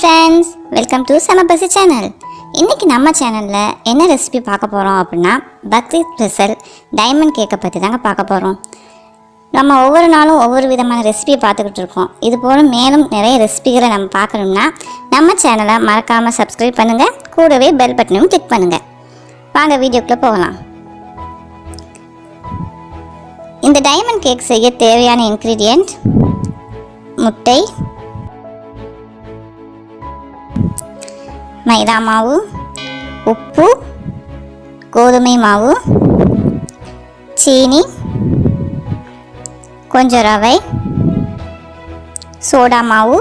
friends, welcome to Samapasi channel. இன்னைக்கு நம்ம சேனல்ல என்ன ரெசிபி பார்க்க போறோம் அப்படினா பக்ரீத் ஸ்பெஷல் டைமண்ட் கேக்க பத்தி தாங்க பார்க்க போறோம். நம்ம ஒவ்வொரு நாளும் ஒவ்வொரு விதமான ரெசிபி பார்த்துக்கிட்டு இருக்கோம். இது போல மேலும் நிறைய ரெசிபிகளை நம்ம பார்க்கணும்னா நம்ம சேனலை மறக்காம Subscribe பண்ணுங்க. கூடவே பெல் பட்டனையும் கிளிக் பண்ணுங்க. வாங்க வீடியோக்குள்ள போகலாம். இந்த டைமண்ட் கேக் செய்ய தேவையான இன்கிரிடியன்ட் முட்டை, மைதா மாவு, உப்பு, கோதுமை மாவு, சீனி, கொஞ்சம் ரவை, சோடா மாவு,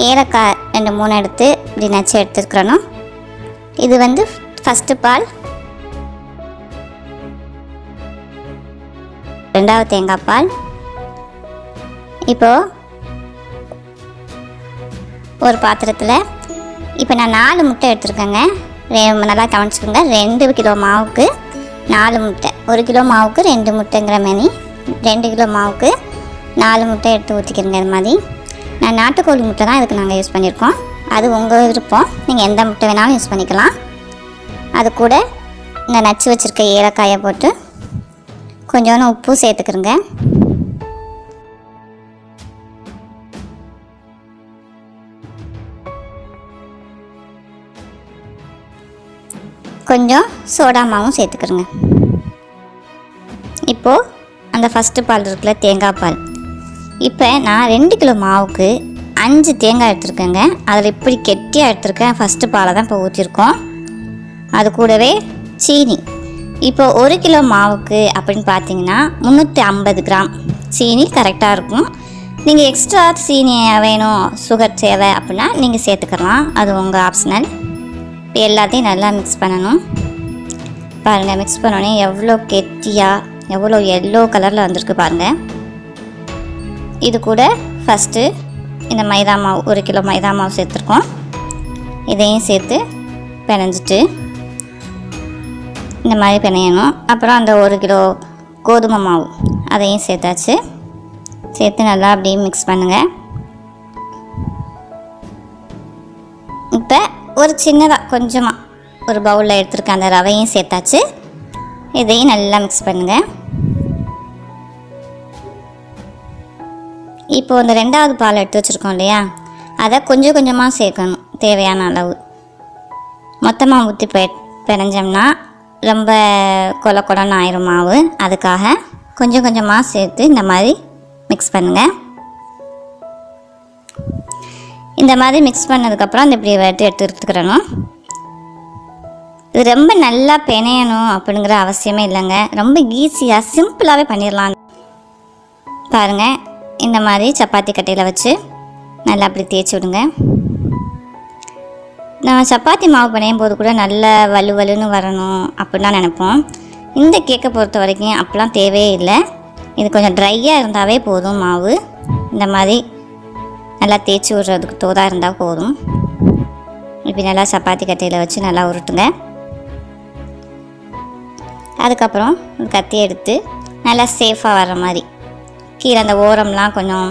ஏலக்காய் 2-3 எடுத்து இப்படி நச்சு எடுத்துருக்கணும். இது வந்து ஃபஸ்ட்டு பால், ரெண்டாவது தேங்காய் பால். இப்போது ஒரு பாத்திரத்தில் இப்போ நான் 4 முட்டை எடுத்துருக்கேங்க. நல்லா கவனிச்சுக்கோங்க. 2 கிலோ மாவுக்கு 4 முட்டை, 1 கிலோ மாவுக்கு 2 முட்டைங்கிற மாதிரி 2 கிலோ மாவுக்கு 4 முட்டை எடுத்து ஊற்றிக்கிறேங்க. இது மாதிரி நான் நாட்டுக்கோழி முட்டை தான் இதுக்கு நாங்கள் யூஸ் பண்ணியிருக்கோம். அது உங்கள் விருப்பம், நீங்கள் எந்த முட்டை வேணாலும் யூஸ் பண்ணிக்கலாம். அது கூட இந்த நச்சு வச்சுருக்க ஏலக்காயை போட்டு கொஞ்சோண்டு உப்பு சேர்த்துக்கிறேங்க. கொஞ்சம் சோடா மாவும் சேர்த்துக்கிறேங்க. இப்போது அந்த ஃபஸ்ட்டு பால் இருக்குல்ல, தேங்காய் பால். இப்போ நான் 2 கிலோ மாவுக்கு 5 தேங்காய் எடுத்துருக்கேங்க. அதில் இப்படி கெட்டியாக எடுத்துருக்கேன். ஃபஸ்ட்டு பாலை தான் இப்போ ஊற்றிருக்கோம். அது கூடவே சீனி. இப்போ 1 கிலோ மாவுக்கு அப்படின்னு பார்த்தீங்கன்னா 350 கிராம் சீனி கரெக்டாக இருக்கும். நீங்கள் எக்ஸ்ட்ரா சீனி வேணும், சுகர் தேவை அப்படின்னா நீங்கள் சேர்த்துக்கலாம். அது உங்கள் ஆப்ஷனல். இப்போ எல்லாத்தையும் நல்லா மிக்ஸ் பண்ணணும். பாருங்கள், மிக்ஸ் பண்ணோன்னே எவ்வளோ கெட்டியாக, எவ்வளோ எல்லோ கலரில் வந்திருக்கு பாருங்கள். இது கூட ஃபஸ்ட்டு இந்த மைதா மாவு, 1 கிலோ மைதா மாவு சேர்த்துருக்கோம். இதையும் சேர்த்து பிணைஞ்சிட்டு இந்த மாதிரி பிணையணும். அப்புறம் அந்த 1 கிலோ கோதுமை மாவு அதையும் சேர்த்தாச்சு. சேர்த்து நல்லா அப்படியே மிக்ஸ் பண்ணுங்கள். இப்போ ஒரு சின்னதாக கொஞ்சமாக ஒரு பவுலில் எடுத்துருக்க அந்த ரவையும் சேர்த்தாச்சு. இதையும் நல்லா மிக்ஸ் பண்ணுங்கள். இப்போது இந்த 2வது பால் எடுத்து வச்சுருக்கோம் இல்லையா, அதை கொஞ்சம் கொஞ்சமாக சேர்க்கணும் தேவையான அளவு. மொத்தமாக ஊற்றி பிணைஞ்சோம்னா ரொம்ப கொல கொலன்னு ஆயிரும் மாவு. அதுக்காக கொஞ்சம் கொஞ்சமாக சேர்த்து இந்த மாதிரி மிக்ஸ் பண்ணுங்கள். இந்த மாதிரி மிக்ஸ் பண்ணதுக்கப்புறம் அந்த இப்படி எடுத்துக்கிறணும். இது ரொம்ப நல்லா பிணையணும் அப்படிங்கிற அவசியமே இல்லைங்க. ரொம்ப ஈஸியாக சிம்பிளாகவே பண்ணிடலாம். பாருங்கள், இந்த மாதிரி சப்பாத்தி கட்டையில் வச்சு நல்லா அப்படி தேய்ச்சி விடுங்க. நம்ம சப்பாத்தி மாவு பிணையும் போது கூட நல்லா வலுவலுன்னு வரணும் அப்படின்னு தான் நினைப்போம். இந்த கேக்கை பொறுத்த வரைக்கும் அப்படிலாம் தேவையே இல்லை. இது கொஞ்சம் ட்ரையாக இருந்தாவே போதும். மாவு இந்த மாதிரி நல்லா தேய்ச்சி விடுறதுக்கு தோதாக இருந்தால் போதும். இப்படி நல்லா சப்பாத்தி கட்டையில் வச்சு நல்லா உருட்டுங்க. அதுக்கப்புறம் கத்தி எடுத்து நல்லா சேஃபாக வர்ற மாதிரி கீழே அந்த ஓரம்லாம் கொஞ்சம்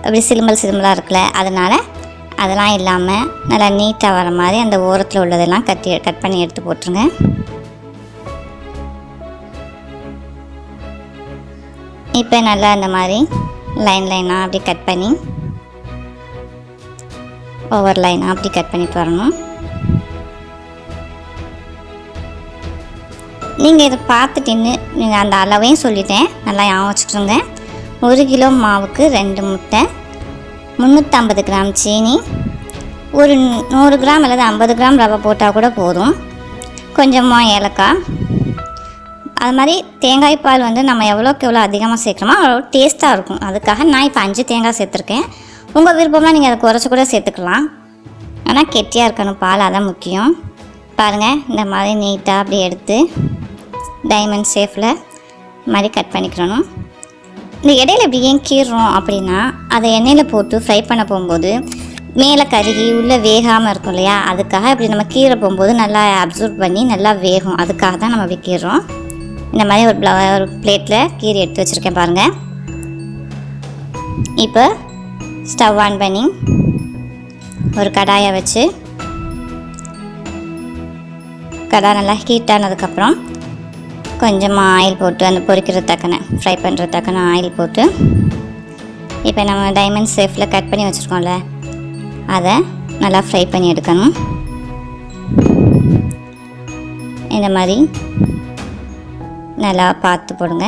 அப்படி சிலும்பலாக இருக்குல்ல, அதனால் அதெல்லாம் இல்லாமல் நல்லா நீட்டாக வர மாதிரி அந்த ஓரத்தில் உள்ளதெல்லாம் கட் பண்ணி எடுத்து போட்டுருங்க. இப்போ நல்லா இந்த மாதிரி லைனாக அப்படி கட் பண்ணி ஓவர் லைனாக அப்படி கட் பண்ணிட்டு வரணும். நீங்கள் இதை பார்த்துட்டின்னு நீங்கள் அந்த அளவையும் சொல்லிட்டேன், நல்லா ஞாபகம் வச்சுக்கோங்க. 1 கிலோ மாவுக்கு 2 முட்டை, 350 கிராம் சீனி, ஒரு 100 கிராம் அல்லது 50 கிராம் ரவை போட்டால் கூட போதும். கொஞ்சமாக ஏலக்காய். அது மாதிரி தேங்காய் பால் வந்து நம்ம எவ்வளோக்கு எவ்வளோ அதிகமாக சேர்க்குறோமோ அவ்வளோ டேஸ்ட்டாக இருக்கும். அதுக்காக நான் இப்போ 5 தேங்காய் சேர்த்துருக்கேன். உங்கள் விருப்பமாக நீங்கள் அதை குறைச்சி கூட சேர்த்துக்கலாம். ஆனால் கெட்டியாக இருக்கணும் பால், அதான் முக்கியம். பாருங்கள், இந்த மாதிரி நீட்டாக அப்படி எடுத்து டைமண்ட் ஷேப்பில் மாதிரி கட் பண்ணிக்கிறணும். இந்த இடையில இப்படி ஏன் கீறுறோம் அப்படின்னா, அதை எண்ணெயில் போட்டு ஃப்ரை பண்ண போகும்போது மேலே கருகி உள்ளே வேகாமல் இருக்கும் இல்லையா, அதுக்காக இப்படி நம்ம கீரை போகும்போது நல்லா அப்சர்வ் பண்ணி நல்லா வேகும். அதுக்காக தான் நம்ம இப்படி கீறுறோம். இந்த மாதிரி ஒரு பிளேட்டில் கீரை எடுத்து வச்சுருக்கேன் பாருங்கள். இப்போ ஸ்டவ் ஆன் பண்ணி ஒரு கடாயை வச்சு கடாய் நல்லா ஹீட் ஆனதுக்கப்புறம் கொஞ்சமாக ஆயில் போட்டு அந்த பொரிக்கிறது தக்கன ஃப்ரை பண்ணுறது தக்கன ஆயில் போட்டு இப்போ நம்ம டைமண்ட் ஷேப்பில் கட் பண்ணி வச்சுருக்கோம்ல அதை நல்லா ஃப்ரை பண்ணி எடுக்கணும். இந்த மாதிரி நல்லா பார்த்து போடுங்க.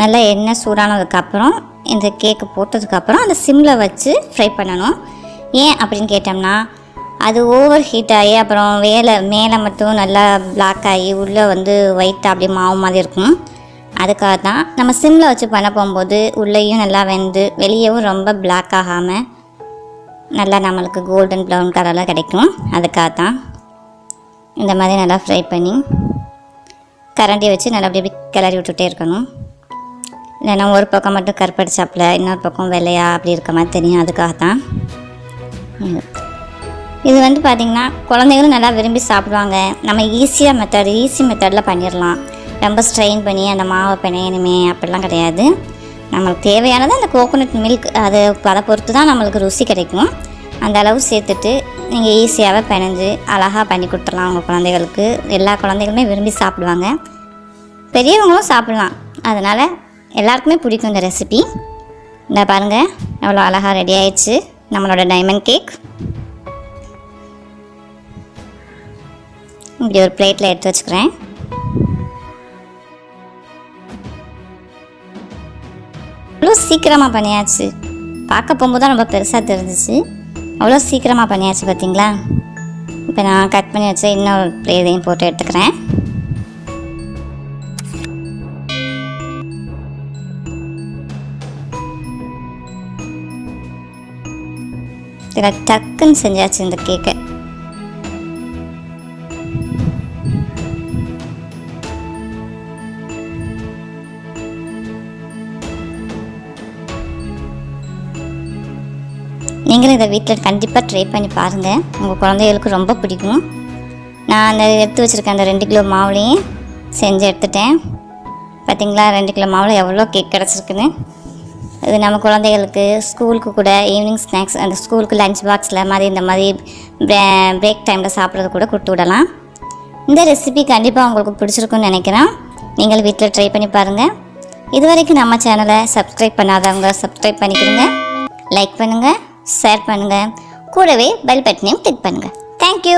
நல்லா எண்ணெய் சூடானதுக்கப்புறம் இந்த கேக்கு போட்டதுக்கப்புறம் அந்த சிம்மில் வச்சு ஃப்ரை பண்ணணும். ஏன் அப்படின்னு கேட்டோம்னா அது ஓவர் ஹீட் ஆகி அப்புறம் மேலே மட்டும் நல்லா பிளாக் ஆகி உள்ளே வந்து ஒயிட்டாக அப்படியே மாவு மாதிரி இருக்கும். அதுக்காக தான் நம்ம சிம்மில் வச்சு பண்ண போகும்போது உள்ளேயும் நல்லா வெந்து வெளியேவும் ரொம்ப பிளாக் ஆகாமல் நல்லா நம்மளுக்கு கோல்டன் ப்ரௌன் கலரில் கிடைக்கும். அதுக்காக தான் இந்த மாதிரி நல்லா ஃப்ரை பண்ணி கரண்டியை வச்சு நல்லா அப்படி கிளறி விட்டுட்டே இருக்கணும். இல்லைன்னா ஒரு பக்கம் மட்டும் கருப்படிச்சாப்பில் இன்னொரு பக்கம் வெள்ளையா அப்படி இருக்க மாதிரி தெரியும். அதுக்காக தான் இது வந்து பார்த்திங்கன்னா குழந்தைங்களும் நல்லா விரும்பி சாப்பிடுவாங்க. நம்ம ஈஸி மெத்தடில் பண்ணிடலாம். ரொம்ப ஸ்ட்ரெயின் பண்ணி அந்த மாவை பிணையணுமே அப்படிலாம் கிடையாது. நம்மளுக்கு தேவையானது அந்த கோகோனட் மில்க் அதை பொறுத்து தான் நம்மளுக்கு ருசி கிடைக்கும். அந்த அளவு சேர்த்துட்டு நீங்கள் ஈஸியாகவே பிணைஞ்சு அழகாக பண்ணி கொடுத்துடலாம் உங்கள் குழந்தைகளுக்கு. எல்லா குழந்தைகளுமே விரும்பி சாப்பிடுவாங்க, பெரியவங்களும் சாப்பிட்லாம். அதனால் எல்லாருக்குமே பிடிக்கும் இந்த ரெசிபி. இந்த பாருங்கள் எவ்வளோ அழகாக ரெடி ஆயிடுச்சு நம்மளோட டைமண்ட் கேக். இப்படி ஒரு பிளேட்டில் எடுத்து வச்சுக்கிறேன். அவ்வளோ சீக்கிரமாக பண்ணியாச்சு. பார்க்க போகும்போது தான் ரொம்ப பெருசாக தெரிஞ்சிச்சு. அவ்வளோ சீக்கிரமாக பண்ணியாச்சு பார்த்தீங்களா. இப்போ நான் கட் பண்ணி வச்ச இன்னொரு இதையும் போட்டு எடுத்துக்கிறேன். இதில் டக்குன்னு செஞ்சாச்சு இந்த கேக்கை. நீங்களும் இதை வீட்டில் கண்டிப்பாக ட்ரை பண்ணி பாருங்கள். உங்கள் குழந்தைகளுக்கு ரொம்ப பிடிக்கும். நான் அந்த எடுத்து வச்சுருக்கேன் அந்த 2 கிலோ மாவுலேயும் செஞ்சு எடுத்துட்டேன். பார்த்திங்களா 2 கிலோ மாவில் எவ்வளோ கேக் கிடச்சிருக்குன்னு. இது நம்ம குழந்தைகளுக்கு ஸ்கூலுக்கு கூட ஈவினிங் ஸ்நாக்ஸ் அந்த ஸ்கூலுக்கு லஞ்ச் பாக்ஸில் மாதிரி இந்த மாதிரி பிரேக் டைமில் சாப்பிட்றது கூட கொடுத்து விடலாம். இந்த ரெசிபி கண்டிப்பாக உங்களுக்கு பிடிச்சிருக்குன்னு நினைக்கிறேன். நீங்கள் வீட்டில் ட்ரை பண்ணி பாருங்கள். இது வரைக்கும் நம்ம சேனலை சப்ஸ்கிரைப் பண்ணாதவங்க சப்ஸ்கிரைப் பண்ணிக்கிறங்க, லைக் பண்ணுங்கள், ஷேர் பண்ணுங்கள், கூடவே பெல் பட்டனையும் கிளிக் பண்ணுங்கள். தேங்க்யூ.